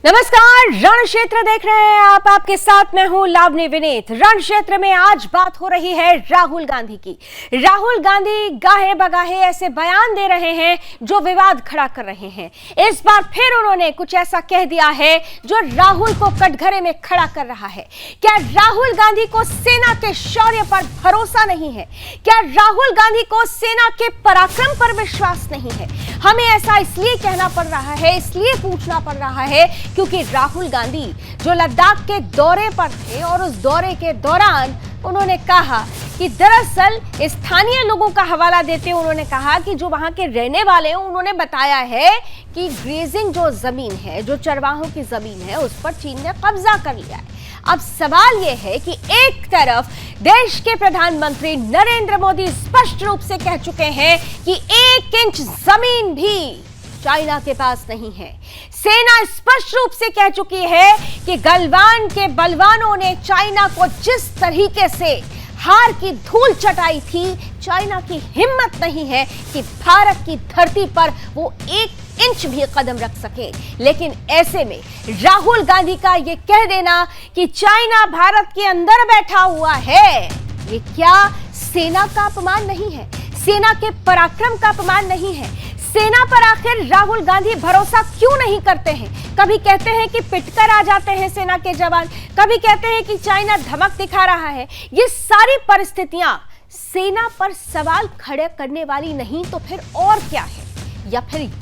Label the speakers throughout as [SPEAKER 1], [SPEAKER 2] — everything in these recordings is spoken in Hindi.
[SPEAKER 1] नमस्कार, रण क्षेत्र देख रहे हैं आप। आपके साथ मैं हूं लावनी विनीत। रण क्षेत्र में आज बात हो रही है राहुल गांधी की। राहुल गांधी गाहे बगाहे ऐसे बयान दे रहे हैं जो विवाद खड़ा कर रहे हैं। इस बार फिर उन्होंने कुछ ऐसा कह दिया है जो राहुल को कटघरे में खड़ा कर रहा है। क्या राहुल गांधी को सेना के शौर्य पर भरोसा नहीं है? क्या राहुल गांधी को सेना के पराक्रम पर विश्वास नहीं है? हमें ऐसा इसलिए कहना पड़ रहा है, इसलिए पूछना पड़ रहा है क्योंकि राहुल गांधी जो लद्दाख के दौरे पर थे और उस दौरे के दौरान उन्होंने कहा कि दरअसल स्थानीय लोगों का हवाला देते हुए उन्होंने कहा कि जो वहां के रहने वाले हैं उन्होंने बताया है कि ग्रेजिंग जो जमीन है, जो चरवाहों की जमीन है, उस पर चीन ने कब्जा कर लिया है। अब सवाल यह है कि एक तरफ देश के प्रधानमंत्री नरेंद्र मोदी स्पष्ट रूप से कह चुके हैं कि 1 इंच जमीन भी चाइना के पास नहीं है। सेना स्पष्ट रूप से कह चुकी है कि गलवान के बलवानों ने चाइना को जिस तरीके से हार की धूल चटाई थी, चाइना की हिम्मत नहीं है कि भारत की धरती पर वो 1 इंच भी कदम रख सके। लेकिन ऐसे में राहुल गांधी का ये कह देना कि चाइना भारत के अंदर बैठा हुआ है, ये क्या सेना का अपमान नहीं है? सेना के पराक्रम का अपमान नहीं है? सेना पर आखिर राहुल गांधी भरोसा क्यों नहीं करते हैं? कभी कहते हैं कि पिटकर आ जाते हैं सेना के जवान, कभी कहते हैं कि चाइना धमक दिखा रहा है। ये सारी परिस्थितियां सेना पर सवाल खड़े करने वाली नहीं तो फिर और क्या है?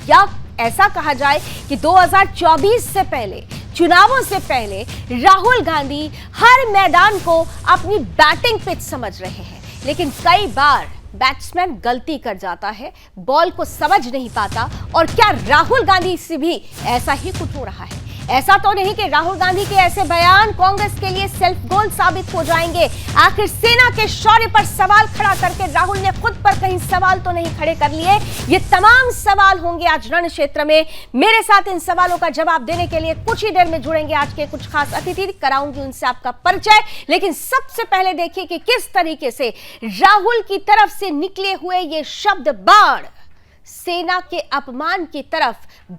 [SPEAKER 1] या ऐसा कहा जाए कि 2024 से पहले, चुनावों से पहले राहुल गांधी हर मैदान को अपनी बैटिंग पिच समझ रहे हैं, लेकिन कई बार बैट्समैन गलती कर जाता है, बॉल को समझ नहीं पाता। और क्या राहुल गांधी से भी ऐसा ही कुछ हो रहा है? ऐसा तो नहीं कि राहुल गांधी के ऐसे बयान कांग्रेस के लिए सेल्फ गोल साबित हो जाएंगे। आखिर सेना के शौर्य पर सवाल खड़ा करके राहुल ने खुद पर कहीं सवाल तो नहीं खड़े कर लिए? ये तमाम सवाल होंगे आज रण क्षेत्र में। मेरे साथ इन सवालों का जवाब देने के लिए कुछ ही देर में जुड़ेंगे आज के कुछ खास अतिथि। कराऊंगी उनसे आपका परिचय, लेकिन सबसे पहले देखिए कि किस तरीके से राहुल की तरफ से निकले हुए ये शब्द बाण सेना के अपमान की तरफ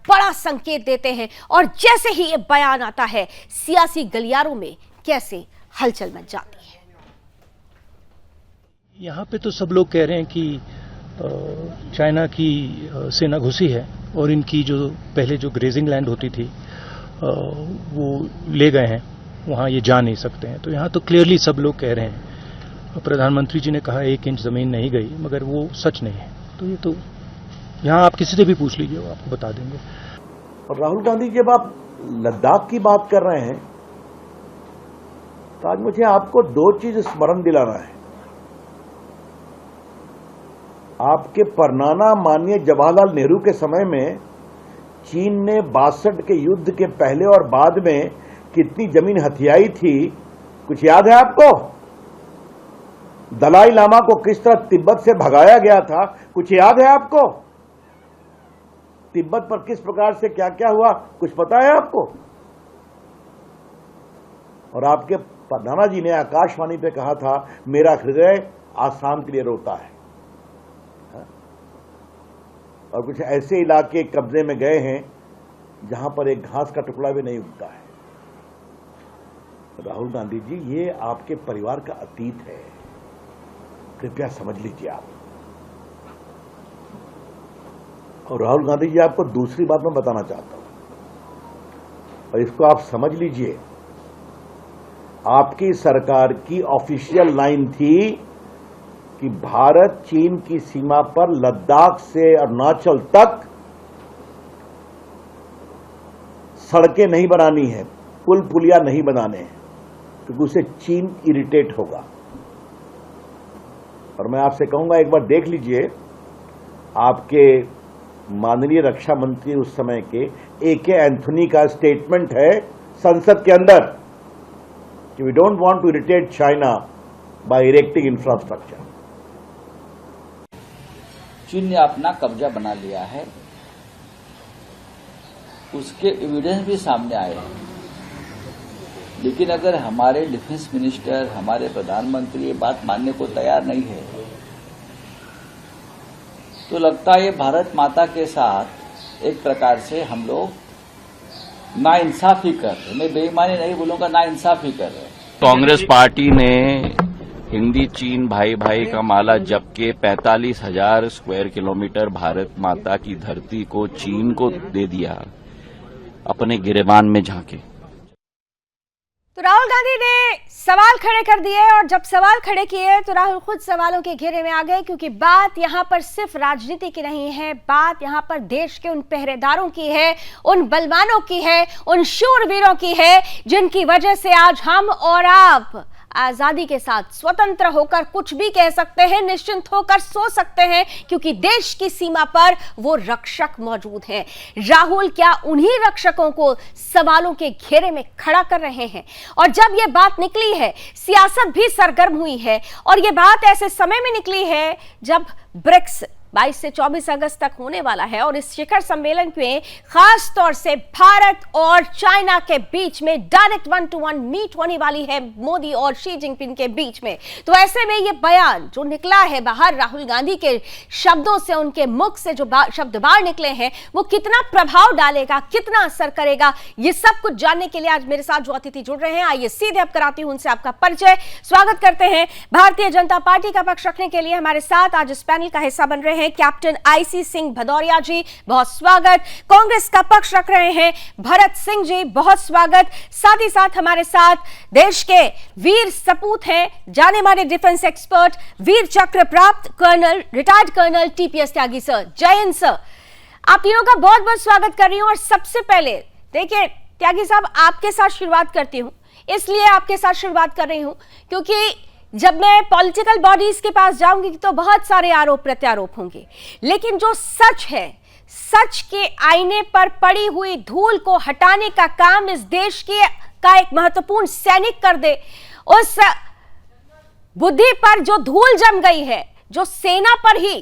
[SPEAKER 1] बड़ा संकेत देते हैं। और जैसे ही ये बयान आता है, सियासी गलियारों में कैसे हलचल मच जाती है।
[SPEAKER 2] यहाँ पे तो सब लोग कह रहे हैं कि चाइना की सेना घुसी है और इनकी जो पहले जो ग्रेजिंग लैंड होती थी वो ले गए हैं, वहाँ ये जा नहीं सकते हैं। तो यहाँ तो क्लियरली सब लोग कह रहे हैं। प्रधानमंत्री जी ने कहा 1 इंच जमीन नहीं गई, मगर वो सच नहीं है। तो ये तो यहाँ आप किसी से भी पूछ लीजिए, वो आपको बता देंगे।
[SPEAKER 3] और राहुल गांधी जब आप लद्दाख की बात कर रहे हैं तो आज मुझे आपको 2 चीज स्मरण दिलाना है। आपके परनाना माननीय जवाहरलाल नेहरू के समय में चीन ने 62 के युद्ध के पहले और बाद में कितनी जमीन हथियाई थी, कुछ याद है आपको? दलाई लामा को किस तरह तिब्बत से भगाया गया था, कुछ याद है आपको? तिब्बत पर किस प्रकार से क्या क्या हुआ, कुछ पता है आपको? और आपके प्रधाना जी ने आकाशवाणी पे कहा था, मेरा हृदय आसाम के लिए रोता है। और कुछ ऐसे इलाके कब्जे में गए हैं जहां पर एक घास का टुकड़ा भी नहीं उगता है। राहुल गांधी जी, ये आपके परिवार का अतीत है, कृपया समझ लीजिए आप। और राहुल गांधी जी, आपको दूसरी बात मैं बताना चाहता हूं और इसको आप समझ लीजिए। आपकी सरकार की ऑफिशियल लाइन थी कि भारत चीन की सीमा पर लद्दाख से अरुणाचल तक सड़कें नहीं बनानी है, पुल पुलिया नहीं बनाने हैं, क्योंकि उससे चीन इरिटेट होगा। और मैं आपसे कहूंगा, एक बार देख लीजिए, आपके माननीय रक्षा मंत्री उस समय के AK एंथोनी का स्टेटमेंट है संसद के अंदर कि we don't want to irritate China by erecting infrastructure.
[SPEAKER 4] चीन ने अपना कब्जा बना लिया है, उसके एविडेंस भी सामने आए हैं। लेकिन अगर हमारे डिफेंस मिनिस्टर, हमारे प्रधानमंत्री ये बात मानने को तैयार नहीं है, तो लगता है ये भारत माता के साथ एक प्रकार से हम लोग नाइंसाफी कर रहे, मैं बेईमानी नहीं बोलूंगा, नाइंसाफी कर रहे।
[SPEAKER 5] कांग्रेस पार्टी ने हिंदी चीन भाई भाई का माला जप के 45,000 स्क्वायर किलोमीटर भारत माता की धरती को चीन को दे दिया अपने गिरेबान में झांके।
[SPEAKER 1] तो राहुल गांधी ने सवाल खड़े कर दिए और जब सवाल खड़े किए तो राहुल खुद सवालों के घेरे में आ गए, क्योंकि बात यहां पर सिर्फ राजनीति की नहीं है, बात यहां पर देश के उन पहरेदारों की है, उन बलवानों की है, उन शूरवीरों की है जिनकी वजह से आज हम और आप आजादी के साथ स्वतंत्र होकर कुछ भी कह सकते हैं, निश्चिंत होकर सो सकते हैं, क्योंकि देश की सीमा पर वो रक्षक मौजूद हैं। राहुल क्या उन्हीं रक्षकों को सवालों के घेरे में खड़ा कर रहे हैं? और जब ये बात निकली है, सियासत भी सरगर्म हुई है और ये बात ऐसे समय में निकली है जब ब्रिक्स 22 से 24 अगस्त तक होने वाला है और इस शिखर सम्मेलन में खास तौर से भारत और चाइना के बीच में डायरेक्ट 1-to-1 मीट होने वाली है मोदी और शी जिनपिंग के बीच में। तो ऐसे में ये बयान जो निकला है बाहर राहुल गांधी के शब्दों से, उनके मुख से जो शब्द बाहर निकले हैं, वो कितना प्रभाव डालेगा, कितना असर करेगा, ये सब कुछ जानने के लिए आज मेरे साथ जो अतिथि जुड़ रहे हैं, आइए सीधे अब कराती हूं उनसे आपका परिचय। स्वागत करते हैं भारतीय जनता पार्टी का पक्ष रखने के लिए हमारे साथ आज इस पैनल का हिस्सा बन रहे हैं कैप्टन आईसी सिंह भदौरिया जी, बहुत स्वागत। कांग्रेस का पक्ष रख रहे हैं भरत सिंह जी, बहुत स्वागत। साथ ही साथ हमारे साथ देश के वीर सपूत हैं, जाने माने डिफेंस एक्सपर्ट, वीर चक्र प्राप्त कर्नल, रिटायर्ड कर्नल टीपीएस त्यागी सर, जय हिंद सर। आप तीनों का बहुत बहुत स्वागत कर रही हूं। और सबसे पहले देखिए त्यागी साहब, आपके साथ शुरुआत करती हूं, इसलिए आपके साथ शुरुआत कर रही हूं क्योंकि जब मैं पॉलिटिकल बॉडीज के पास जाऊंगी तो बहुत सारे आरोप प्रत्यारोप होंगे, लेकिन जो सच है, सच के आईने पर पड़ी हुई धूल को हटाने का काम इस देश का एक महत्वपूर्ण सैनिक कर दे। उस बुद्धि पर जो धूल जम गई है, जो सेना पर ही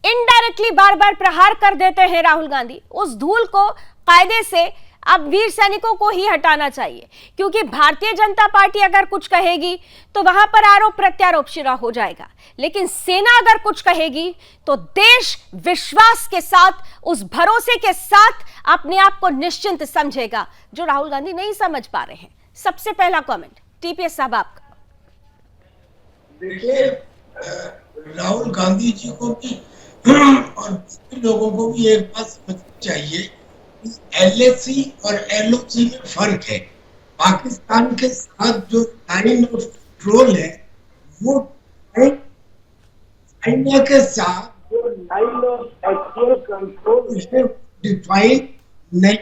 [SPEAKER 1] इनडायरेक्टली बार बार प्रहार कर देते हैं राहुल गांधी, उस धूल को कायदे से अब वीर सैनिकों को ही हटाना चाहिए, क्योंकि भारतीय जनता पार्टी अगर कुछ कहेगी तो वहां पर आरोप प्रत्यारोप शुरू हो जाएगा, लेकिन सेना अगर कुछ कहेगी तो देश विश्वास के साथ, उस भरोसे के साथ अपने आप को निश्चिंत समझेगा, जो राहुल गांधी नहीं समझ पा रहे हैं। सबसे पहला कमेंट टीपीएस साहब आपका।
[SPEAKER 6] देखिए, राहुल गांधी जी को भी और लोगों को भी एक बात समझनी चाहिए, एलएसी और एलओसी में फर्क है। पाकिस्तान के साथ जो लाइन ऑफ कंट्रोल है वो चाइना के साथ जो लाइन ऑफ एक्चुअल कंट्रोल है डिफाइन नहीं।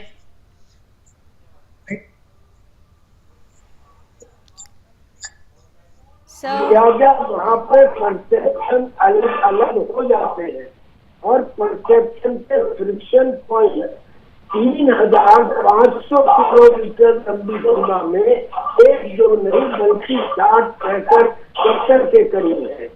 [SPEAKER 6] लिहाजा वहाँ पे परसेप्शन अलग अलग हो जाते हैं और परसेप्शन के फ्रिक्शन पॉइंट 3,500 किलोमीटर लंबी सीमा में एक जो नहीं बल्कि 60-65 के करीब है।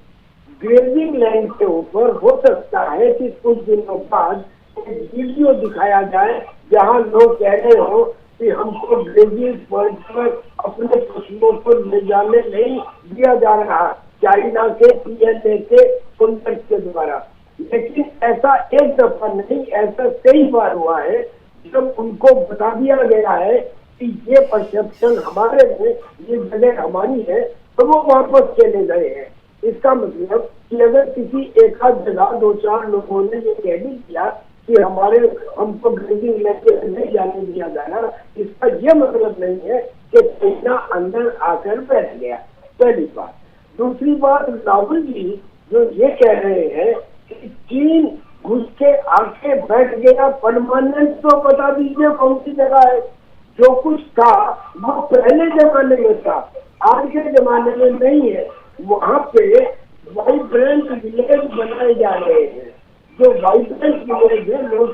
[SPEAKER 6] ग्रेजिंग लैंड के ऊपर हो सकता है कि कुछ दिनों बाद एक वीडियो दिखाया जाए जहां लोग कह रहे हो कि हमको ग्रेजिंग पॉइंट पर अपने पशुओं को ले जाने नहीं दिया जा रहा चाइना के पीएनए के कॉन्ट्रैक्ट के द्वारा। लेकिन ऐसा एक दफा नहीं, ऐसा कई बार हुआ है जब उनको बता दिया गया है कि ये परसेप्शन हमारे में, ये जगह हमारी है, तो वो वापस चले गए हैं। इसका मतलब कि अगर किसी एक आध जगह 2-4 लोगों ने ये कह भी दिया कि हमको ग्रेजिंग लेके नहीं जाने दिया जा रहा, इसका ये मतलब नहीं है कि चाइना अंदर आकर बैठ गया, पहली बात। दूसरी बात, राहुल जी जो ये कह रहे हैं कि चीन घुस के आके बैठ गया परमानेंट, तो बता दीजिए कौन सी जगह है। जो कुछ था वो पहले जमाने में था, आज के जमाने में नहीं है। वहाँ पे वाइब्रेंट विलेज बनाए जा रहे हैं, जो वाइब्रेंट विलेज है लोग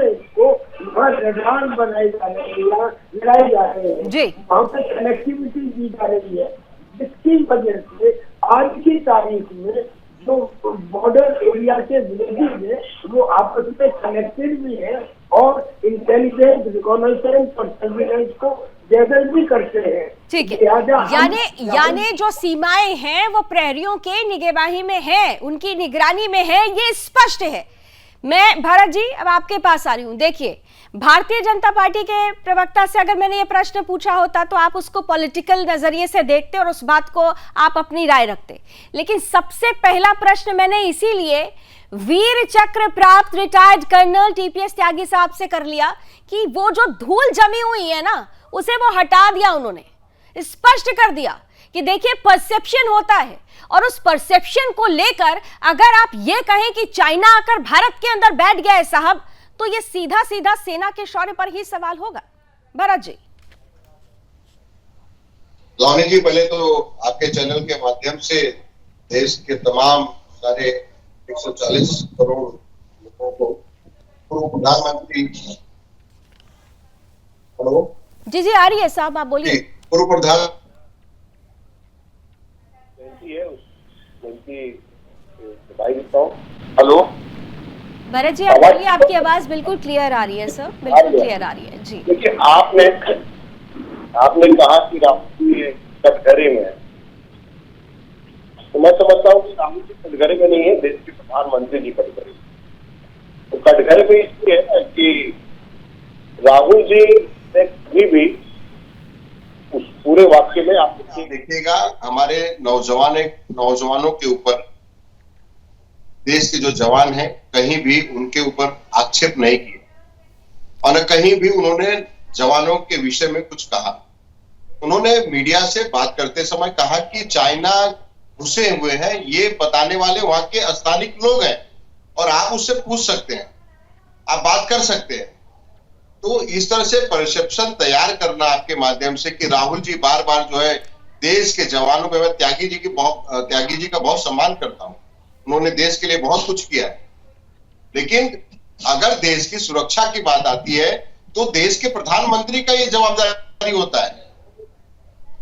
[SPEAKER 6] इसको वहाँ रडार बनाए जा रहे हैं, लड़ाए जा रहे हैं, वहाँ पे कनेक्टिविटी दी जा रही है, जिसकी वजह से आज की तारीख में जो बॉर्डर एरिया के विलेजेस है वो आपस में कनेक्टेड भी है और इंटेलिजेंस, रिकॉनाइसेंस और सर्विलेंस को गैदर भी करते हैं।
[SPEAKER 1] ठीक है, यानी जो सीमाएं हैं वो प्रहरियों के निगरानी में है, उनकी निगरानी में है, ये स्पष्ट है। मैं भरत जी अब आपके पास आ रही हूं। देखिए, भारतीय जनता पार्टी के प्रवक्ता से अगर मैंने ये प्रश्न पूछा होता तो आप उसको पॉलिटिकल नजरिए से देखते और उस बात को आप अपनी राय रखते, लेकिन सबसे पहला प्रश्न मैंने इसीलिए वीर चक्र प्राप्त रिटायर्ड कर्नल टीपीएस त्यागी साहब से कर लिया कि वो जो धूल जमी हुई है ना, उसे वो हटा दिया। उन्होंने स्पष्ट कर दिया कि देखिए, परसेप्शन होता है और उस परसेप्शन को लेकर अगर आप ये कहें कि चाइना आकर भारत के अंदर बैठ गया है साहब, तो ये सीधा सीधा सेना के शौर्य पर ही सवाल होगा। भरत जी।
[SPEAKER 7] लावनी जी, पहले तो आपके चैनल के माध्यम से देश के तमाम सारे 140 करोड़ लोगों को पूर्व प्रधानमंत्री, हेलो
[SPEAKER 1] जी जी आ रही है साहब, आप बोलिए।
[SPEAKER 7] पूर्व प्रधान हेलो
[SPEAKER 1] भरत जी आप बोलिए, आपकी आवाज बिल्कुल क्लियर आ रही है सर, बिल्कुल क्लियर आ रही है जी।
[SPEAKER 6] देखिए, आपने कहा कि राहुल जी कटघरे में है, तो मैं समझता हूँ कि राहुल जी कटघरे में नहीं है, देश के प्रधानमंत्री जी कटघरे। तो कटघरे में इसलिए है कि राहुल जी ने कभी भी उस पूरे वाक्य में आप
[SPEAKER 7] देखिएगा, हमारे नौजवानों के ऊपर, देश के जो जवान हैं, कहीं भी उनके ऊपर आक्षेप नहीं किया और न कहीं भी उन्होंने जवानों के विषय में कुछ कहा। उन्होंने मीडिया से बात करते समय कहा कि चाइना घुसे हुए हैं, ये बताने वाले वहां के स्थानिक लोग हैं और आप उससे पूछ सकते हैं, आप बात कर सकते हैं। तो इस तरह से परसेप्शन तैयार करना आपके माध्यम से कि राहुल जी बार बार जो है देश के जवानों पे, मैं त्यागी जी का बहुत सम्मान करता हूं, उन्होंने देश के लिए बहुत कुछ किया है, लेकिन अगर देश की सुरक्षा की बात आती है तो देश के प्रधानमंत्री का ये जवाबदारी होता है।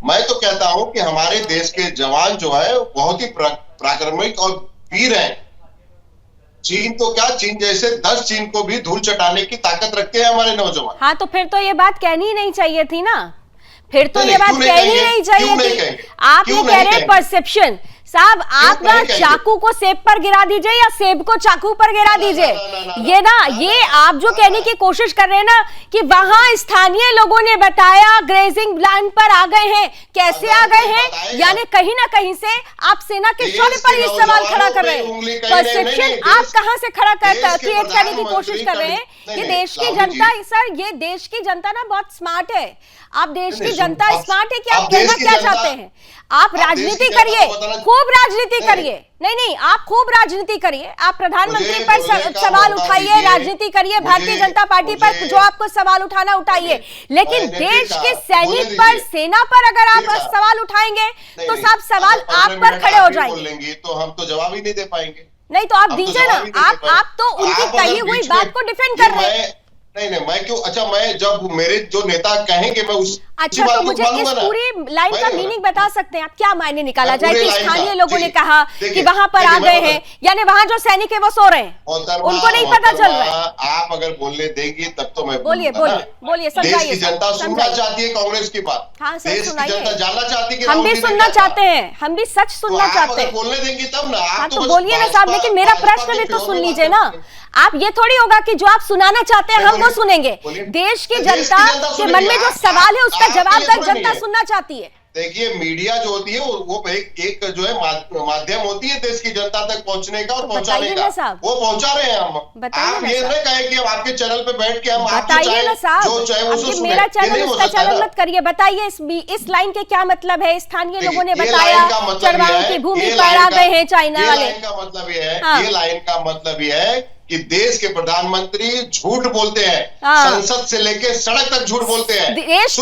[SPEAKER 7] मैं तो कहता हूं कि हमारे देश के जवान जो है बहुत ही पराक्रमिक और वीर हैं। चीन तो क्या, चीन जैसे 10 चीन को भी धूल चटाने की ताकत रखते हैं हमारे नौजवान।
[SPEAKER 1] हाँ, तो फिर तो ये बात कहनी ही नहीं चाहिए थी ना, फिर तो ये बात कहनी ही नहीं चाहिए थी। आप ये कह रहे हैं परसेप्शन। साहब, आप ना चाकू को सेब पर गिरा दीजिए या सेब को चाकू पर गिरा दीजिए। ये ना, ये आप जो कहने की कोशिश कर रहे हैं ना कि वहां स्थानीय लोगों ने बताया ग्रेजिंग लैंड पर आ गए हैं, कैसे आ गए हैं, यानी कहीं ना कहीं से आप सेना के शौर्य पर ही सवाल खड़ा कर रहे हैं। परसेप्शन आप कहां से खड़ा क्रिएट करने की कोशिश कर रहे हैं कि देश की जनता, सर ये देश की जनता ना बहुत स्मार्ट है। आप देश की जनता स्मार्ट है कि आप कहना क्या चाहते हैं? आप राजनीति करिए, खूब राजनीति करिए। नहीं, आप खूब राजनीति करिए, आप प्रधानमंत्री पर सवाल उठाइए, राजनीति करिए, भारतीय जनता पार्टी पर जो आपको सवाल उठाना उठाइए, लेकिन देश के सैनिक पर, सेना पर अगर आप सवाल उठाएंगे तो सब सवाल आप पर खड़े हो जाएंगे।
[SPEAKER 7] तो हम तो जवाब ही नहीं दे पाएंगे।
[SPEAKER 1] नहीं तो आप दीजिए ना, आप तो उनकी कही हुई बात को डिफेंड कर रहे हैं।
[SPEAKER 7] नहीं, मैं क्यों? अच्छा, मैं जब मेरे जो नेता कहेंगे मैं उस
[SPEAKER 1] अच्छा, तो मुझे इस पूरी लाइन का मीनिंग बता सकते हैं आप? क्या मायने निकाला जाए कि स्थानीय लोगों ने कहा कि वहां पर आ गए हैं, यानी वहां जो सैनिक है वो सो रहे हैं, उनको नहीं पता चल रहा है?
[SPEAKER 7] आप अगर बोलने देंगी तब तो मैं
[SPEAKER 1] बोलिए,
[SPEAKER 7] देश की जनता सुनना चाहती है कांग्रेस की बात।
[SPEAKER 1] हाँ सर,
[SPEAKER 7] देश की जनता जानना चाहती है,
[SPEAKER 1] हम भी सुनना चाहते हैं, हम भी सच सुनना चाहते हैं।
[SPEAKER 7] बोलने देंगी तब ना।
[SPEAKER 1] हाँ तो बोलिए ना साहब, लेकिन मेरा प्रश्न भी तो सुन लीजिए ना। आप ये थोड़ी होगा कि जो आप सुनाना चाहते हैं हम वो सुनेंगे। देश की जनता के मन में जो सवाल है उसका जवाब जनता सुनना चाहती है।
[SPEAKER 7] देखिए, मीडिया जो होती है वो एक जो है माध्यम होती है देश की जनता तक पहुंचने का और पहुंचाने का। वो पहुंचा रहे हैं हम। आप ये नहीं कहें कि हम आपके चैनल पे बैठ के हम
[SPEAKER 1] बताइए ना साहब, मेरा चैनल उसका चैनल मत करिए। बताइए इस लाइन के क्या मतलब है? स्थानीय लोगों ने बताया चरवाहों की भूमि पर आ गए हैं चाइना वाले।
[SPEAKER 7] ये लाइन का मतलब ये है कि देश के प्रधानमंत्री झूठ बोलते हैं, संसद से लेके सड़क तक झूठ बोलते हैं।
[SPEAKER 1] देश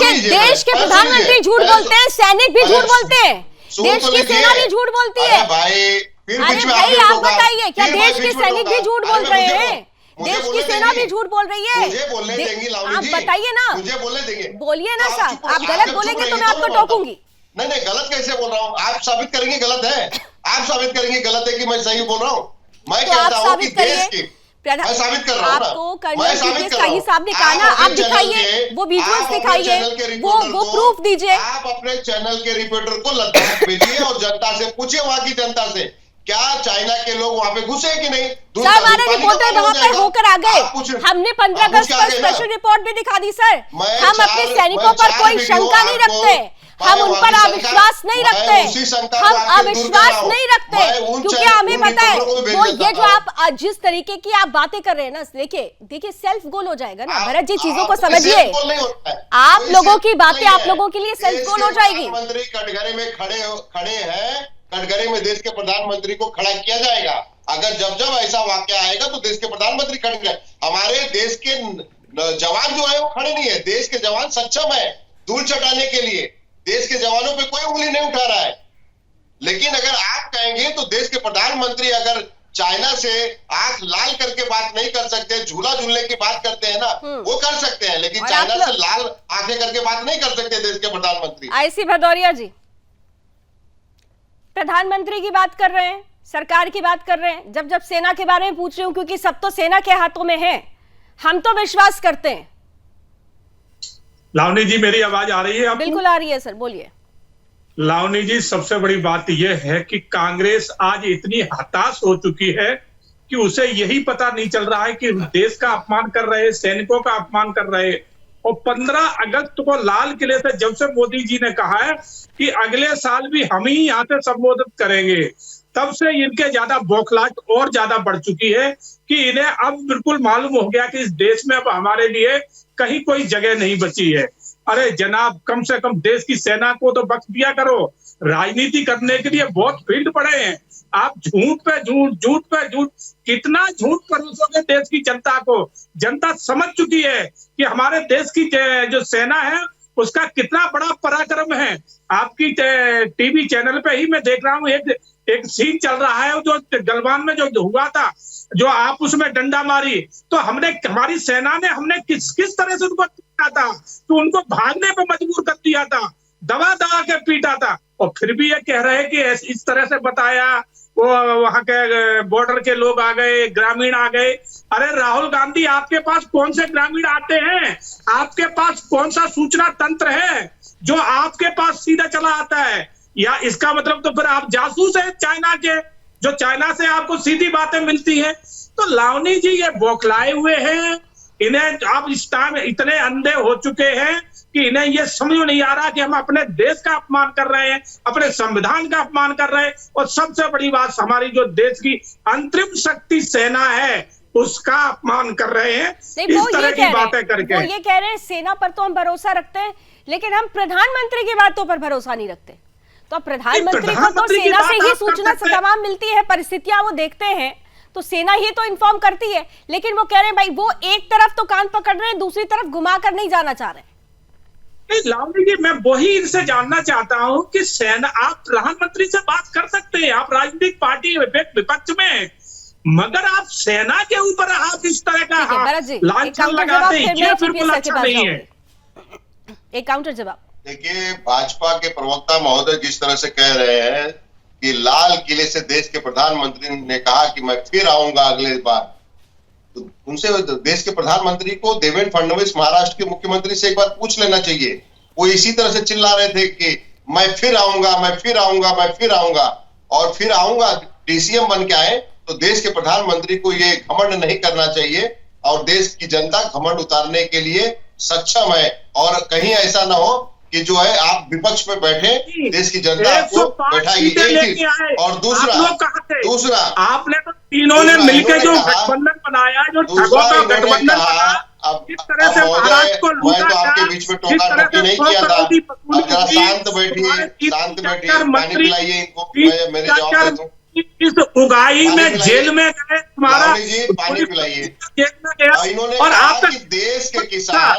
[SPEAKER 1] के प्रधानमंत्री झूठ बोलते हैं, सैनिक भी झूठ बोलते हैं, देश की सेना भी झूठ बोलती है। अरे भाई आप बताइए, क्या देश के सैनिक भी झूठ बोल रहे हैं? देश की सेना भी झूठ बोल रही है?
[SPEAKER 7] मुझे बोलने देंगी लावनी जी?
[SPEAKER 1] आप बताइए ना,
[SPEAKER 7] मुझे बोलने देंगे?
[SPEAKER 1] बोलिए ना साहब, आप गलत बोलेंगे तो मैं आपको टोकूंगी।
[SPEAKER 7] नहीं, गलत कैसे बोल रहा हूँ? आप साबित करेंगे गलत है, आप साबित करेंगे गलत है कि मैं सही बोल रहा हूँ। मैं कहता हूँ कि देश की, मैं साबित कर रहा हूँ ना,
[SPEAKER 1] आपको कर्नल टीपीएस साहब ने कहा ना, आप दिखाइए, वो विजुअल्स दिखाइए, वो प्रूफ दीजिए।
[SPEAKER 7] आप अपने चैनल के रिपोर्टर को लद्दाख भेजिए और जनता से पूछिए, वहां की जनता से क्या चाइना के लोग वहां पे घुसे कि नहीं?
[SPEAKER 1] सर हमारे रिपोर्टर वहां पे होकर आ गए, हमने 15 अगस्त पर स्पेशल रिपोर्ट भी दिखा दी सर। हम अपने सैनिकों पर कोई शंका नहीं रखते, हम उन पर अविश्वास नहीं रखते, हम अविश्वास नहीं रखते, क्योंकि हमें पता है वो ये जो आप जिस तरीके की आप बातें कर रहे हैं ना, देखिए सेल्फ गोल हो जाएगा ना भरत जी, चीजों को समझिए। आप लोगों की बातें आप लोगों के लिए सेल्फ गोल हो जाएगी।
[SPEAKER 7] प्रधानमंत्री कटघरे में खड़े हैं, कटघरे में देश के प्रधानमंत्री को खड़ा किया जाएगा। अगर जब ऐसा वाकया आएगा तो देश के प्रधानमंत्री खड़े हैं। हमारे देश के जवान जो है वो खड़े नहीं है, देश के जवान सक्षम है धूल चटाने के लिए, देश के जवानों पे कोई उंगली नहीं उठा रहा है। लेकिन अगर आप कहेंगे तो देश के प्रधानमंत्री अगर चाइना से आंख लाल करके बात नहीं कर सकते, झूला झूलने की बात करते हैं ना, वो कर सकते हैं, लेकिन चाइना से लाल आंखें करके बात नहीं कर सकते देश के प्रधानमंत्री।
[SPEAKER 1] आईसी भदौरिया जी, प्रधानमंत्री की बात कर रहे हैं, सरकार की बात कर रहे हैं, जब सेना के बारे में पूछ रही हूं क्योंकि सब तो सेना के हाथों में है, हम तो विश्वास करते हैं।
[SPEAKER 8] लावनी जी मेरी आवाज आ रही है आपको?
[SPEAKER 1] बिल्कुल आ रही है सर, बोलिए।
[SPEAKER 8] लावनी जी सबसे बड़ी बात यह है कि कांग्रेस आज इतनी हताश हो चुकी है कि उसे यही पता नहीं चल रहा है कि देश का अपमान कर रहे, सैनिकों का अपमान कर रहे। और 15 अगस्त को लाल किले से जब से मोदी जी ने कहा है कि अगले साल भी हम ही यहाँ से संबोधित करेंगे, तब से इनके ज्यादा बौखलाहट और ज्यादा बढ़ चुकी है कि इन्हें अब बिल्कुल मालूम हो गया कि इस देश में अब हमारे लिए कहीं कोई जगह नहीं बची है। अरे जनाब, कम से कम देश की सेना को तो बख्श दिया करो, राजनीति करने के लिए बहुत फील्ड पड़े हैं। आप झूठ पे झूठ कितना झूठ परोसोगे देश की जनता को? जनता समझ चुकी है कि हमारे देश की जो सेना है उसका कितना बड़ा पराक्रम है। आपकी टीवी चैनल पे ही मैं देख रहा हूँ, एक सीन चल रहा है जो गलवान में जो हुआ था, जो आप उसमें डंडा मारी, तो हमारी सेना ने हमने किस तरह से उनको पीटा था, तो उनको भागने पे मजबूर कर दिया था, दबा के पीटा था। और फिर भी ये कह रहे हैं कि इस तरह से बताया, वो वहां के बॉर्डर के लोग आ गए, ग्रामीण आ गए। अरे राहुल गांधी, आपके पास कौन से ग्रामीण आते हैं? आपके पास कौन सा सूचना तंत्र है जो आपके पास सीधा चला आता है? या इसका मतलब तो फिर आप जासूस हैं चाइना के, जो चाइना से आपको सीधी बातें मिलती हैं। तो लावनी जी ये बौखलाए हुए हैं, इन्हें आप इस टाइम इतने अंधे हो चुके हैं कि इन्हें ये समझ नहीं आ रहा कि हम अपने देश का अपमान कर रहे हैं, अपने संविधान का अपमान कर रहे हैं, और सबसे बड़ी बात हमारी जो देश की अंतरिम शक्ति सेना है उसका अपमान कर रहे हैं इस तरह की बातें करके।
[SPEAKER 1] वो ये कह रहे हैं सेना पर तो हम भरोसा रखते हैं, लेकिन हम प्रधानमंत्री की बातों पर भरोसा नहीं रखते। तो प्रधानमंत्री को तो सेना से ही सूचना तमाम मिलती है, परिस्थितियां वो देखते हैं, तो सेना ही तो इन्फॉर्म करती है। लेकिन वो कह रहे हैं भाई वो एक तरफ तो कान पकड़ रहे हैं, दूसरी तरफ घुमा कर नहीं जाना चाह रहे।
[SPEAKER 8] लावनी जी, मैं वही इनसे जानना चाहता हूं कि सेना, आप प्रधानमंत्री से बात कर सकते हैं, आप राजनीतिक पार्टी विपक्ष में, मगर आप सेना के ऊपर आप इस तरह का लांछन लगाते हैं, ये बिल्कुल अच्छा नहीं है।
[SPEAKER 1] एक काउंटर जवाब।
[SPEAKER 7] देखिए, भाजपा के प्रवक्ता महोदय जिस तरह से कह रहे हैं कि लाल किले से देश के प्रधानमंत्री ने कहा कि मैं फिर आऊंगा अगले बार, तो उनसे देश के प्रधानमंत्री को देवेंद्र फडणवीस महाराष्ट्र के मुख्यमंत्री से एक बार पूछ लेना चाहिए। वो इसी तरह से चिल्ला रहे थे कि मैं फिर आऊंगा, मैं फिर आऊंगा, मैं फिर आऊंगा, और फिर आऊंगा डीसीएम बन के आए। तो देश के प्रधानमंत्री को ये घमंड नहीं करना चाहिए, और देश की जनता घमंड उतारने के लिए सक्षम है। और कहीं ऐसा ना हो कि जो है आप विपक्ष में बैठे, देश की जनता आपको बैठाएगी, एक चीज। और दूसरा
[SPEAKER 8] आपने तो तीनों ने मिलकर जो गठबंधन बनाया, जो ठगों का गठबंधन बना, इस तरह से महाराष्ट्र को लूटा,
[SPEAKER 7] मैं तो आपके बीच में टोका टोकी नहीं किया था। अब जरा शांत बैठिए, पानी पिलाइए इनको, मैं मेरे जवाब दे दूं।
[SPEAKER 8] इस उगाई में जेल में गए, तुम्हारा
[SPEAKER 7] पानी पिलाइए। इन्होंने
[SPEAKER 8] और
[SPEAKER 7] कहा
[SPEAKER 8] आप
[SPEAKER 7] कि देश के किसान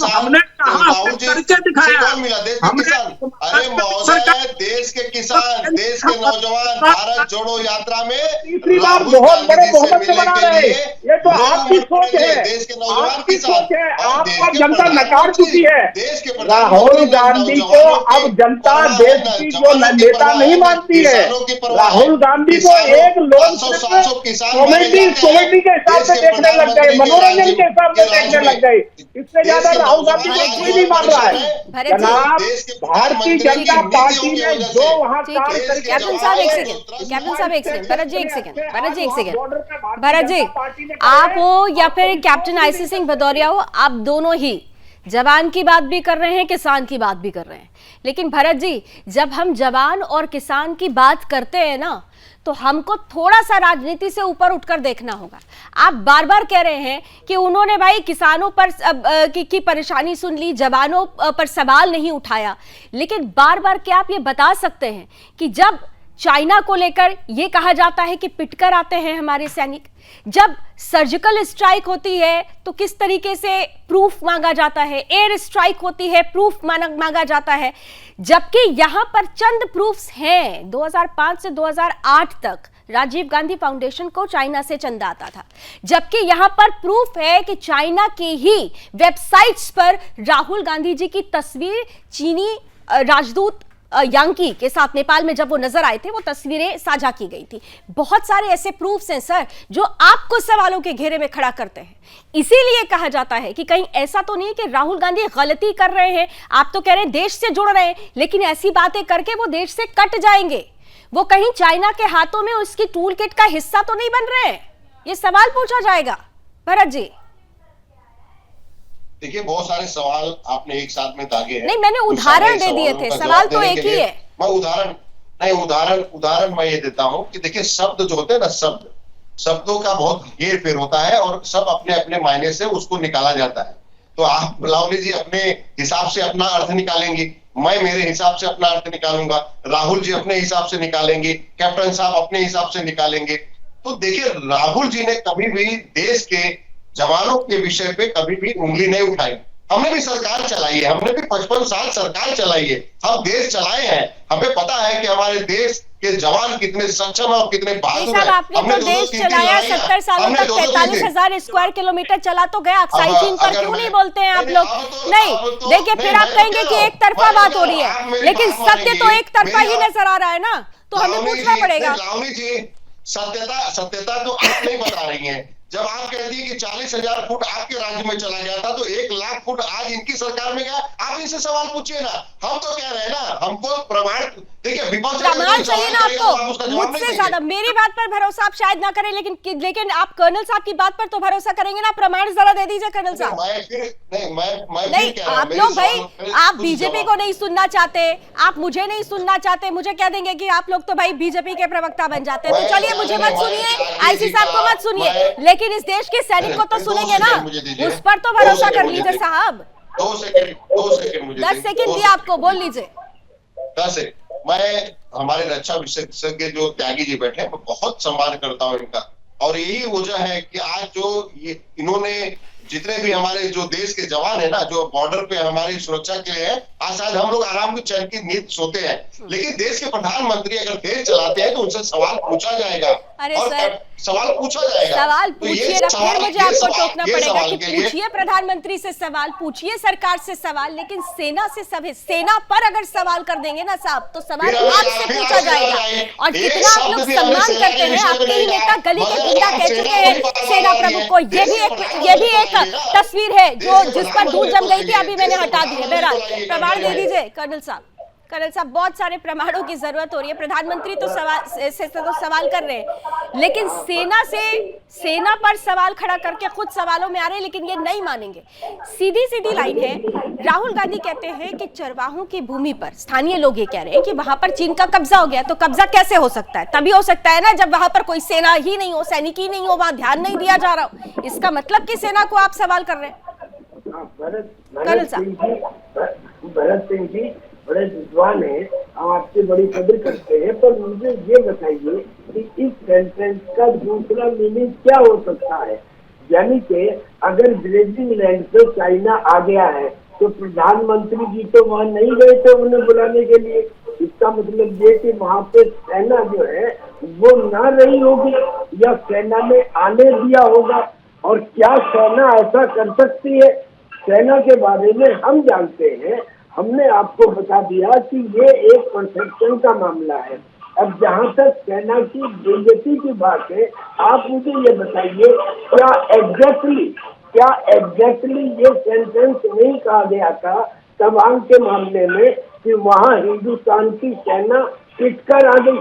[SPEAKER 8] हमने कहा करके दिखाया,
[SPEAKER 7] मिला देश के किसान। अरे महोदय, देश के किसान, देश के नौजवान भारत जोड़ो यात्रा में
[SPEAKER 6] बहुत बड़े बहुमत से बना रहे हैं। ये तो आपकी सोच है,
[SPEAKER 7] देश के नौजवान
[SPEAKER 6] आपकी
[SPEAKER 7] किसान,
[SPEAKER 6] सोच है, आपका जनता नकार चुकी है।
[SPEAKER 7] देश के
[SPEAKER 6] राहुल गांधी को अब जनता देश की जो नेता नहीं मानती है। राहुल गांधी को एक लोग कॉमेडी के हिसाब से देखने लग गए, मनोरंजन के हिसाब से देखने लग गए। इससे ज्यादा राहुल गांधी को कोई नहीं मान रहा है। जनाब, भारतीय जनता पार्टी ने जो वहाँ
[SPEAKER 1] कैप्टन साहब एक सेकंड, भरत जी एक सेकंड, भरत जी आप हो या फिर कैप्टन आईसी सिंह भदौरिया हो, आप दोनों ही जवान की बात भी कर रहे हैं, किसान की बात भी कर रहे हैं। लेकिन भरत जी, जब हम जवान और किसान की बात करते हैं ना, तो हमको थोड़ा सा राजनीति से ऊपर उठकर देखना होगा। आप बार बार कह रहे हैं कि उन्होंने भाई किसानों पर की परेशानी सुन ली, जवानों पर सवाल नहीं उठाया, लेकिन बार बार क्या आप ये बता सकते हैं कि जब चाइना को लेकर यह कहा जाता है कि पिटकर आते हैं हमारे सैनिक, जब सर्जिकल स्ट्राइक होती है तो किस तरीके से प्रूफ मांगा जाता है, एयर स्ट्राइक होती है प्रूफ मांगा जाता है, जबकि यहां पर चंद प्रूफ्स हैं। 2005 से 2008 तक राजीव गांधी फाउंडेशन को चाइना से चंदा आता था, जबकि यहां पर प्रूफ है कि चाइना के ही वेबसाइट्स पर राहुल गांधी जी की तस्वीर चीनी राजदूत यांकी के साथ नेपाल में जब वो नजर आए थे, वो तस्वीरें साझा की गई थी। बहुत सारे ऐसे प्रूफ्स हैं सर जो आपको सवालों के घेरे में खड़ा करते हैं। इसीलिए कहा जाता है कि कहीं ऐसा तो नहीं कि राहुल गांधी गलती कर रहे हैं। आप तो कह रहे हैं देश से जुड़ रहे हैं, लेकिन ऐसी बातें करके वो देश से कट जाएंगे, वो कहीं चाइना के हाथों में उसकी टूल किट का हिस्सा तो नहीं बन रहे हैं। ये सवाल पूछा जाएगा। भरत जी
[SPEAKER 7] देखिए, बहुत सारे सवाल आपने एक साथ में दागे हैं।
[SPEAKER 1] नहीं, मैंने उदाहरण दे दिए थे, सवाल तो एक ही है।
[SPEAKER 7] मैं उदाहरण मैं ये देता हूं कि देखिए, शब्द जो होते हैं ना, शब्दों का बहुत हेर फेर होता है और सब अपने अपने मायने से उसको निकाला जाता है। तो आप लावली जी अपने हिसाब से अपना अर्थ निकालेंगे, मैं मेरे हिसाब से अपना अर्थ निकालूंगा, राहुल जी अपने हिसाब से निकालेंगे, कैप्टन साहब अपने हिसाब से निकालेंगे। तो देखिए, राहुल जी ने कभी भी देश के जवानों के विषय पे कभी भी उंगली नहीं उठाई। हमने भी सरकार चलाई है, हमने भी 55 साल सरकार चलाई है, हम देश चलाए हैं। हमें पता है कि हमारे देश के जवान कितने सक्षम और कितने बहादुर हैं।
[SPEAKER 1] आपने तो देश चलाया 70 सालों तक, 43,000 स्क्वायर किलोमीटर चला तो गया। अक्साई चीन पर क्यों नहीं बोलते हैं आप लोग? नहीं, देखिए फिर आप कहेंगे कि एक तरफा बात हो रही है, लेकिन सत्य तो एक तरफा ही नजर आ रहा है ना, तो हमें पूछना पड़ेगा।
[SPEAKER 7] लावनी जी, सत्यता तो आप नहीं बता रही है। जब आप कहती है कि 40,000 फुट आपके राज्य में चला गया था, तो 1 लाख फुट आज इनकी सरकार में गया। आप इनसे सवाल पूछिए ना। हम तो कह रहे हैं ना, हमको प्रमाण, देखिए विपक्ष
[SPEAKER 1] प्रमाण चाहिए ना आपको, मुझसे ज्यादा। मेरी बात पर भरोसा आप शायद ना करें, लेकिन आप कर्नल साहब की बात पर तो भरोसा करेंगे ना। प्रमाण जरा दे दीजिए कर्नल साहब। नहीं, आप लोग भाई, आप बीजेपी को नहीं सुनना चाहते, आप मुझे नहीं सुनना चाहते, मुझे कह देंगे कि आप लोग तो भाई बीजेपी के प्रवक्ता बन जाते हैं। तो चलिए, मुझे मत सुनिए, आईसी साहब को मत सुनिए, लेकिन इस देश के सैनिक को तो सुनेंगे ना, उस पर तो भरोसा कर लीजिए साहब।
[SPEAKER 7] 2 सेकंड
[SPEAKER 1] 10 सेकंड दिया आपको, बोल लीजिए।
[SPEAKER 7] 10 सेकंड। मैं हमारे रक्षा विशेषज्ञ जो त्यागी जी बैठे हैं, मैं बहुत सम्मान करता हूं इनका, और यही वजह है कि आज जो ये इन्होंने जितने भी हमारे जो देश के जवान है ना, जो बॉर्डर पे हमारी सुरक्षा के लिए है, आज शायद हम लोग आराम की चैन की नींद सोते हैं। लेकिन देश के प्रधानमंत्री अगर देश चलाते हैं तो उनसे सवाल पूछा जाएगा। और सवाल पूछा जाएगा,
[SPEAKER 1] सवाल पूछिए ना, फिर मुझे आपको टोकना पड़ेगा कि पूछिए प्रधानमंत्री से सवाल, पूछिए सरकार से सवाल, लेकिन सेना से सेना पर अगर सवाल कर देंगे ना साहब, तो सवाल आपसे पूछा जाएगा। और जितना आप लोग सम्मान करते हैं, आपके ही नेता गली के गुंडा कह चुके हैं सेना प्रमुख को। ये भी एक तस्वीर है जो जिस पर धूल जम गई थी, अभी मैंने हटा दी है। बहरहाल प्रमाण दे दीजिए कर्नल साहब। बहुत सारे प्रमाणों की जरूरत हो रही है। प्रधानमंत्री तो सवाल कर रहे हैं, लेकिन सेना पर सवाल खड़ा करके खुद सवालों में आ रहे हैं, लेकिन ये नहीं मानेंगे। सीधी लाइन है। राहुल गांधी कहते हैं कि चरवाहों की भूमि पर, स्थानीय लोग ये कह रहे हैं कि वहां पर चीन का कब्जा हो गया। तो कब्जा कैसे हो सकता है? तभी हो सकता है ना जब वहां पर कोई सेना ही नहीं हो, सैनिक ही नहीं हो, वहां ध्यान नहीं दिया जा रहा हो। इसका मतलब कि सेना को आप सवाल कर रहे हैं।
[SPEAKER 6] भरत सिंह जी बड़े विद्वान है, हम आपसे बड़ी कदर करते हैं, पर मुझे ये बताइए कि इस सेंटेंस का दूसरा मीनिंग क्या हो सकता है? यानी कि अगर ग्रेजिंग लैंड से चाइना आ गया है, तो प्रधानमंत्री जी तो वहाँ नहीं गए थे उन्हें बुलाने के लिए। इसका मतलब ये कि वहाँ पे सेना जो है वो ना रही होगी, या सेना ने आने दिया होगा। और क्या सेना ऐसा कर सकती है? सेना के बारे में हम जानते हैं, हमने आपको बता दिया कि ये एक परसेप्शन का मामला है। अब जहाँ तक सेना की बेइज्जती की बात है, आप मुझे ये बताइए क्या एग्जैक्टली ये सेंटेंस नहीं कहा गया था तवांग के मामले में कि वहाँ हिंदुस्तान की सेना पिटकर आ गई?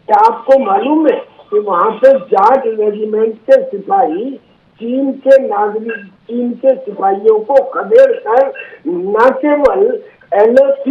[SPEAKER 6] क्या आपको मालूम है कि वहाँ पे जाट रेजिमेंट के सिपाही चीन के सिपाहियों को खदेड़ कर न केवल LAC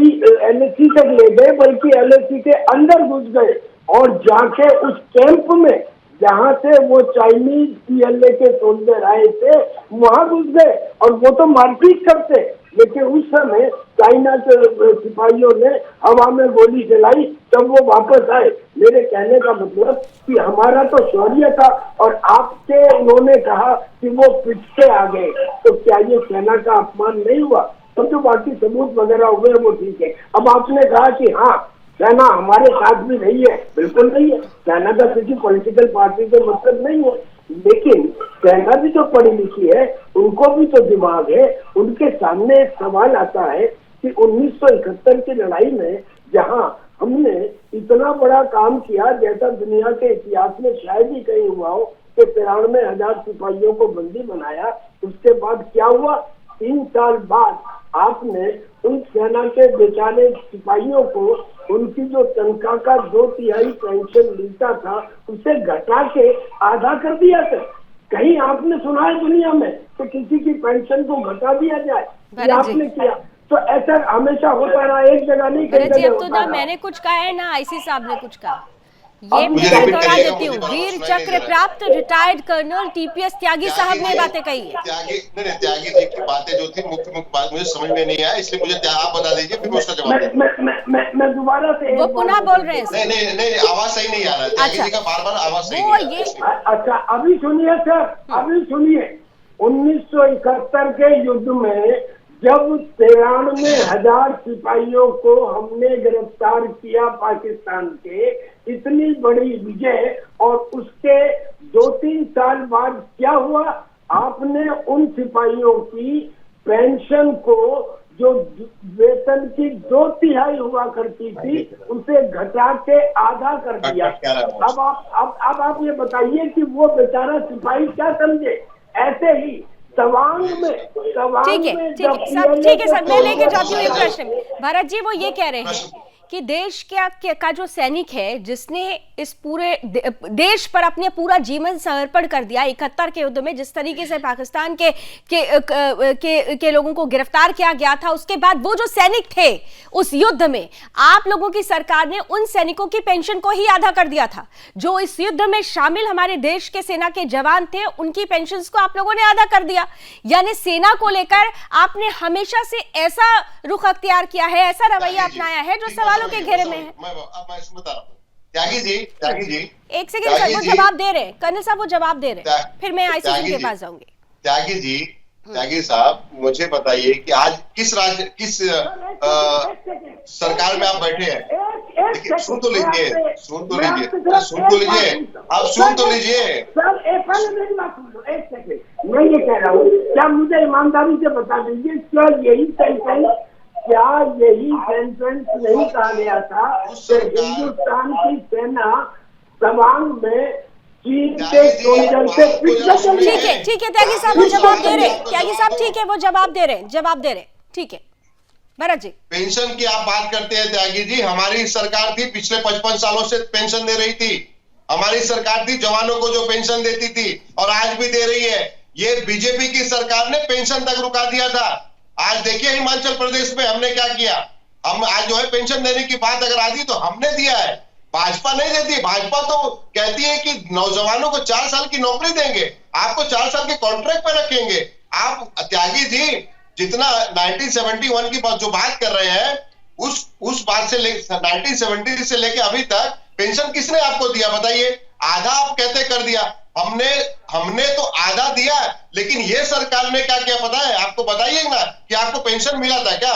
[SPEAKER 6] तक ले गए बल्कि LAC के अंदर घुस गए और जाके उस कैंप में जहाँ से वो चाइनीज PLA के सोल्जर आए थे वहां घुस गए और वो तो मारपीट करते, लेकिन उस समय चाइना के सिपाहियों ने हवा में गोली चलाई तब वो वापस आए। मेरे कहने का मतलब कि हमारा तो शौर्य था और आपके उन्होंने कहा कि वो पिटके आ गए, तो क्या ये सेना का अपमान नहीं हुआ? तब जो बाकी सबूत वगैरह हुए वो ठीक है। अब आपने कहा कि हाँ सेना हमारे साथ भी नहीं है, बिल्कुल नहीं है, सेना का किसी पॉलिटिकल पार्टी से मतलब नहीं है, लेकिन सेना भी तो पढ़ी लिखी है, उनको भी तो दिमाग है। उनके सामने एक सवाल आता है कि 1971 की लड़ाई में जहां हमने इतना बड़ा काम किया जैसा दुनिया के इतिहास में शायद ही कहीं हुआ हो कि 93,000 सिपाहियों को बंदी बनाया, उसके बाद क्या हुआ? 3 साल बाद आपने उन सेना के बेचारे सिपाहियों को उनकी जो तनख्वाह का 2/3 पेंशन मिलता था उसे घटा के आधा कर दिया था। कहीं आपने सुना है दुनिया में कि किसी की पेंशन को घटा दिया जाए? ये आपने किया? तो ऐसा हमेशा होता रहा, एक जगह नहीं कहीं जगह
[SPEAKER 1] अब तो ना मैंने कुछ कहा है ना आईसी साहब ने कुछ कहा। ये मैं दोहरा देती हूँ, वीर चक्र प्राप्त रिटायर्ड कर्नल TPS त्यागी साहब ने बातें कही है।
[SPEAKER 7] त्यागी जी की बातें जो थी मुख्य बात मुझे समझ में नहीं आया, इसलिए मुझे आप बता दीजिए फिर उसका जवाब।
[SPEAKER 6] मैं दोबारा से
[SPEAKER 1] वो पुनः बोल रहे हैं।
[SPEAKER 7] नहीं आवाज सही नहीं आ रहा है, त्यागी जी का बार आवाज सही नहीं आ रहा है।
[SPEAKER 6] अच्छा अभी सुनिए सर, अभी सुनिए। 1971 के युद्ध में जब 93,000 सिपाहियों को हमने गिरफ्तार किया पाकिस्तान के, इतनी बड़ी विजय, और उसके 2-3 साल बाद क्या हुआ? आपने उन सिपाहियों की पेंशन को जो वेतन की 2/3 हुआ करती थी उसे घटा के आधा कर दिया। अब आप ये बताइए कि वो बेचारा सिपाही क्या समझे? ऐसे ही तवांग में
[SPEAKER 1] ठीक है सर, मैं लेके जाती हूँ एक प्रश्न। भरत जी वो ये कह रहे हैं कि देश का जो सैनिक है जिसने इस पूरे देश पर अपने पूरा जीवन समर्पण कर दिया 71 के युद्ध में, जिस तरीके से पाकिस्तान के लोगों को गिरफ्तार किया गया था, उसके बाद वो जो सैनिक थे उस युद्ध में आप लोगों की सरकार ने उन सैनिकों की पेंशन को ही आधा कर दिया था। जो इस युद्ध में शामिल हमारे देश के सेना के जवान थे उनकी पेंशन को आप लोगों ने आधा कर दिया। यानी सेना को लेकर आपने हमेशा से ऐसा रुख अख्तियार किया है, ऐसा रवैया अपनाया है जो सवालों के घेरे में है।
[SPEAKER 7] मैं इसमें बता रहा हूँ। त्यागी जी
[SPEAKER 1] एक सेकंड सर, वो जवाब दे रहे हैं, कर्नल साहब वो जवाब दे रहे हैं, फिर मैं आईसीसी के पास जाऊंगी।
[SPEAKER 7] त्यागी साहब मुझे बताइए कि आज किस सरकार में आप बैठे हैं? सुन तो लीजिए आप सुन तो लीजिए।
[SPEAKER 6] एक सेकंड, मैं ये कह रहा हूँ, क्या मुझे ईमानदारी से बता दीजिए क्या यही सेंटेंस नहीं कहा गया था कि हिंदुस्तान की सेना तवांग में चीन के सोल्जर से
[SPEAKER 1] ठीक है त्यागी साहब वो जवाब दे रहे हैं, त्यागी साहब ठीक है वो जवाब दे रहे हैं, ठीक है। भरत जी
[SPEAKER 7] पेंशन की आप बात करते हैं त्यागी जी, हमारी सरकार थी पिछले 55 सालों से पेंशन दे रही थी। हमारी सरकार थी जवानों को जो पेंशन देती थी और आज भी दे रही है। ये बीजेपी की सरकार ने पेंशन तक रुका दिया था। आज देखिए हिमाचल प्रदेश में हमने क्या किया। हम आज जो है पेंशन देने की बात अगर आती तो हमने दिया है, भाजपा नहीं देती। भाजपा तो कहती है कि नौजवानों को 4 साल की नौकरी देंगे, आपको 4 साल के कॉन्ट्रैक्ट पे रखेंगे। आप त्यागी जी जितना 1971 की जो बात कर रहे हैं उस बात से 1970 से लेके अभी तक पेंशन किसने आपको दिया बताइए? आधा आप कहते कर दिया, हमने तो आधा दिया, लेकिन ये सरकार ने क्या किया पता है आपको? बताइए ना कि आपको पेंशन मिला था क्या?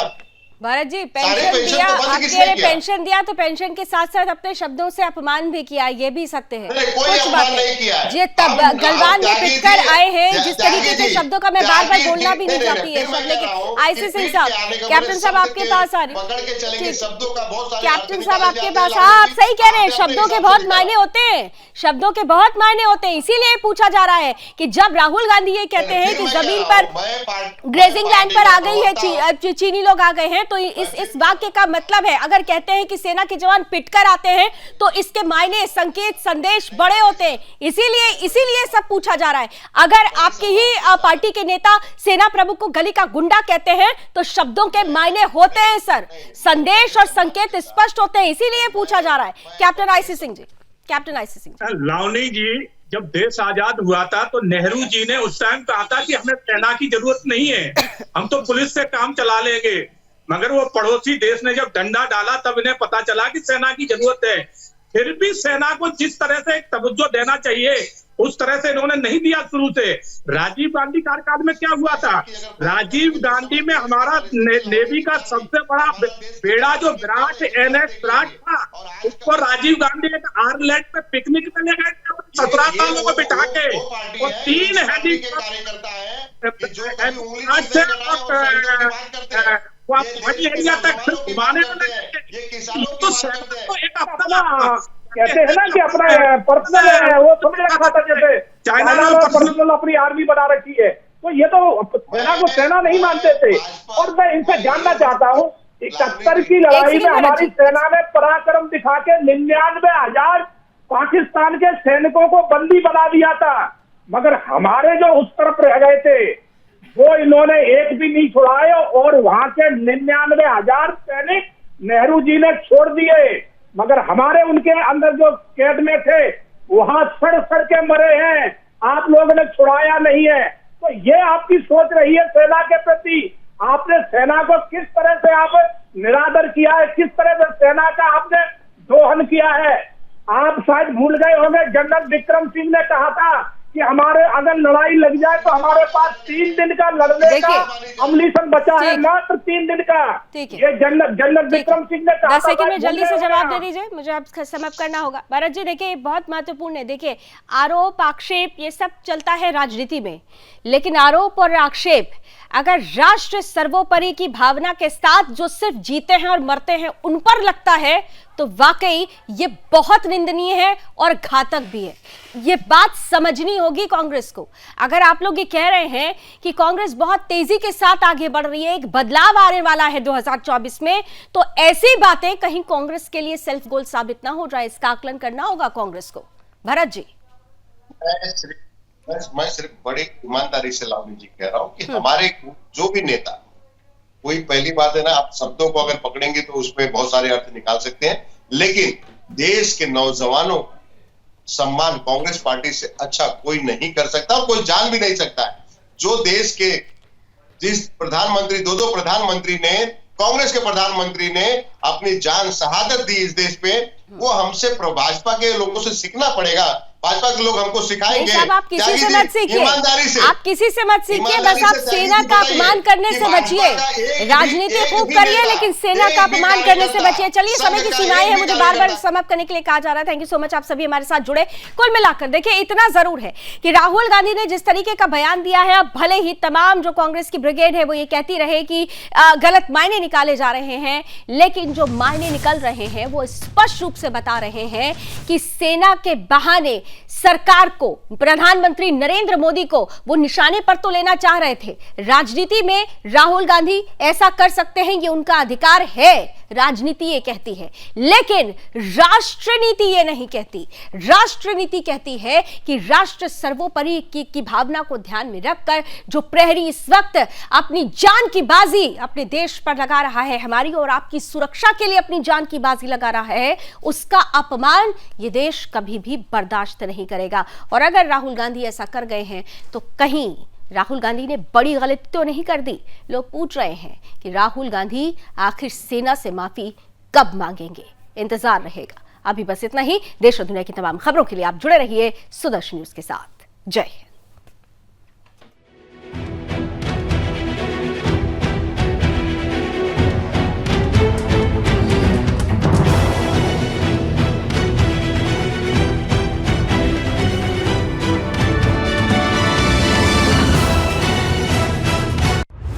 [SPEAKER 1] भारत जी,
[SPEAKER 7] सारे
[SPEAKER 1] पेंशन
[SPEAKER 7] पेंशन
[SPEAKER 1] दिया,
[SPEAKER 7] तो बंद
[SPEAKER 1] आपके
[SPEAKER 7] किसने
[SPEAKER 1] लिए
[SPEAKER 7] किया?
[SPEAKER 1] पेंशन दिया तो पेंशन के साथ साथ अपने शब्दों से अपमान भी किया, ये भी सत्य है।
[SPEAKER 7] नहीं, कोई
[SPEAKER 1] कुछ
[SPEAKER 7] अपमान
[SPEAKER 1] बातें
[SPEAKER 7] नहीं किया है।
[SPEAKER 1] जी तब
[SPEAKER 7] हम
[SPEAKER 1] गलवान में
[SPEAKER 7] त्यागी
[SPEAKER 1] पिटकर
[SPEAKER 7] जी,
[SPEAKER 1] आए हैं, जिस
[SPEAKER 7] त्यागी
[SPEAKER 1] तरीके के
[SPEAKER 7] जी,
[SPEAKER 1] शब्दों का मैं बार बार
[SPEAKER 7] त्यागी
[SPEAKER 1] बोलना
[SPEAKER 7] जी,
[SPEAKER 1] भी नहीं
[SPEAKER 7] नहीं,
[SPEAKER 1] चाहती है
[SPEAKER 7] फिर मैं
[SPEAKER 1] सब,
[SPEAKER 7] कह
[SPEAKER 1] लेकिन
[SPEAKER 7] रहा हूं
[SPEAKER 1] आईसी
[SPEAKER 7] कि
[SPEAKER 1] सिंह
[SPEAKER 7] पीठ
[SPEAKER 1] साहब,
[SPEAKER 7] के आने के
[SPEAKER 1] कैप्टन
[SPEAKER 7] बड़े
[SPEAKER 1] साहब
[SPEAKER 7] शब्द
[SPEAKER 1] आपके
[SPEAKER 7] के
[SPEAKER 1] पास आ रही,
[SPEAKER 7] पकड़ के चलेंगे,
[SPEAKER 1] ठीक।
[SPEAKER 7] शब्दों का बहुत सारे
[SPEAKER 1] कैप्टन
[SPEAKER 7] अर्थ
[SPEAKER 1] साहब
[SPEAKER 7] निकाले
[SPEAKER 1] आपके
[SPEAKER 7] जाते हैं,
[SPEAKER 1] पास,
[SPEAKER 7] लालू
[SPEAKER 1] हाँ आप
[SPEAKER 7] जी,
[SPEAKER 1] सही कह रहे हैं,
[SPEAKER 7] आपने अपने
[SPEAKER 1] शब्दों के
[SPEAKER 7] हिसाब से
[SPEAKER 1] बहुत
[SPEAKER 7] निकाला।
[SPEAKER 1] मायने होते हैं, शब्दों के बहुत मायने होते हैं। इसीलिए पूछा जा रहा है कि जब राहुल गांधी ये कहते हैं कि जमीन पर ग्रेजिंग लैंड पर आ गई है, चीनी लोग आ गए हैं, तो इस वाक्य का मतलब है, अगर कहते हैं कि सेना के जवान पिटकर आते हैं तो इसके मायने, संकेत, संदेश बड़े होते हैं। इसीलिए सब पूछा जा रहा है। अगर आपकी ही पार्टी के नेता सेना प्रमुख को गली का गुंडा कहते हैं तो शब्दों के मायने होते हैं सर, संदेश और संकेत स्पष्ट होते हैं, इसीलिए पूछा जा रहा है। Captain IC Singh ji, captain IC Singh ji.
[SPEAKER 8] Lavani जी, जब देश आजाद हुआ था तो नेहरू जी ने उस टाइम कहा था कि हमें सेना की जरूरत नहीं है, हम तो पुलिस से काम चला लेंगे। मगर वो पड़ोसी देश ने जब डंडा डाला तब इन्हें पता चला कि सेना की जरूरत है। फिर भी सेना को जिस तरह से तवज्जो देना चाहिए उस तरह से इन्होंने नहीं दिया शुरू से। राजीव गांधी कार्यकाल में क्या हुआ था? राजीव गांधी में हमारा नेवी का सबसे बड़ा बेड़ा जो विराट NS विराट था, उसको राजीव गांधी एक आयरलैंड पे पिकनिक पे ले गए थे 17 सालों को बिठा के, और 3 एरिया तक घुमाने में तो एक अपना
[SPEAKER 6] कहते हैं ना कि अपना पर्सनल है वो समझ रखा था, जैसे चाइना ने पर्सनल अपनी आर्मी बना रखी है, तो ये तो सेना को सेना नहीं मानते थे। और मैं इनसे जानना चाहता हूँ, 71 की लड़ाई में हमारी सेना ने पराक्रम दिखा के 99,000 पाकिस्तान के सैनिकों को बंदी बना दिया था, मगर हमारे जो उस तरफ रह गए थे वो इन्होंने एक भी नहीं छुड़ाए, और वहां के 99,000 सैनिक नेहरू जी ने छोड़ दिए, मगर हमारे उनके अंदर जो कैद में थे वहां सड़ के मरे हैं, आप लोगों ने छुड़ाया नहीं है। तो ये आपकी सोच रही है सेना के प्रति, आपने सेना को किस तरह से आप निरादर किया है, किस तरह से सेना का आपने दोहन किया है। आप शायद भूल गए होंगे, जनरल विक्रम सिंह ने कहा था कि हमारे अगर लड़ाई लग जाए तो हमारे पास 3 दिन का लड़ने का अम्लीसन बचा है, मात्र 3 दिन का। ये जनरल विक्रम सिंह ने कहा।
[SPEAKER 1] 10 सेकंड में जल्दी से जवाब दे दीजिए, मुझे अब समाप्त करना होगा। भारत जी देखिए, बहुत महत्वपूर्ण है। देखिए, आरोप आक्षेप ये सब चलता है राजनीति में, लेकिन आरोप और आक्षेप अगर राष्ट्र सर्वोपरि की भावना के साथ जो सिर्फ जीते हैं और मरते हैं उन पर लगता है तो वाकई ये बहुत निंदनीय है और घातक भी है। ये बात समझनी होगी कांग्रेस को। अगर आप लोग ये कह रहे हैं कि कांग्रेस बहुत तेजी के साथ आगे बढ़ रही है, एक बदलाव आने वाला है 2024 में, तो ऐसी बातें कहीं कांग्रेस के लिए सेल्फ गोल साबित ना हो जाए, इसका आकलन करना होगा कांग्रेस को। भरत जी,
[SPEAKER 7] मैं सिर्फ बड़ी ईमानदारी से लावनी जी कह रहा हूं कि हमारे जो भी नेता, कोई पहली बात है ना, आप शब्दों को अगर पकड़ेंगे तो उसमें बहुत सारे अर्थ निकाल सकते हैं, लेकिन देश के नौजवानों सम्मान कांग्रेस पार्टी से अच्छा कोई नहीं कर सकता और कोई जान भी नहीं सकता है। जो देश के जिस प्रधानमंत्री, दो प्रधानमंत्री ने, कांग्रेस के प्रधानमंत्री ने अपनी जान शहादत दी इस देश पे, वो हमसे भाजपा के लोगों से सीखना पड़ेगा। भाजपा के लोग हमको सिखाएंगे।
[SPEAKER 1] आप किसी से मत सीखिए, आप किसी से मत सीखिए, बस आप सेना का अपमान करने से बचिए। राजनीति खूब करिए लेकिन सेना का अपमान करने से बचिए। चलिए, समय की सीमाएं हैं, मुझे बार बार समाप्त करने के लिए कहा जा रहा है। थैंक यू सो मच, आप सभी हमारे साथ जुड़े। कुल मिलाकर देखिए, इतना जरूर है कि राहुल गांधी ने जिस तरीके का बयान दिया है, अब भले ही तमाम जो कांग्रेस की ब्रिगेड है वो ये कहती रहे कि गलत मायने निकाले जा रहे हैं, लेकिन जो मायने निकल रहे हैं वो स्पष्ट रूप से बता रहे हैं कि सेना के बहाने सरकार को, प्रधानमंत्री नरेंद्र मोदी को वो निशाने पर तो लेना चाह रहे थे। राजनीति में राहुल गांधी ऐसा कर सकते हैं, ये उनका अधिकार है, राजनीति ये कहती है, लेकिन राष्ट्रनीति ये नहीं कहती। राष्ट्रनीति कहती है कि राष्ट्र सर्वोपरि की भावना को ध्यान में रखकर जो प्रहरी इस वक्त अपनी जान की बाजी अपने देश पर लगा रहा है, हमारी और आपकी सुरक्षा के लिए अपनी जान की बाजी लगा रहा है, उसका अपमान ये देश कभी भी बर्दाश्त नहीं करेगा। और अगर राहुल गांधी ऐसा कर गए हैं तो कहीं राहुल गांधी ने बड़ी गलती तो नहीं कर दी। लोग पूछ रहे हैं कि राहुल गांधी आखिर सेना से माफी कब मांगेंगे, इंतजार रहेगा। अभी बस इतना ही। देश और दुनिया की तमाम खबरों के लिए आप जुड़े रहिए सुदर्शन न्यूज के साथ। जय हिंद।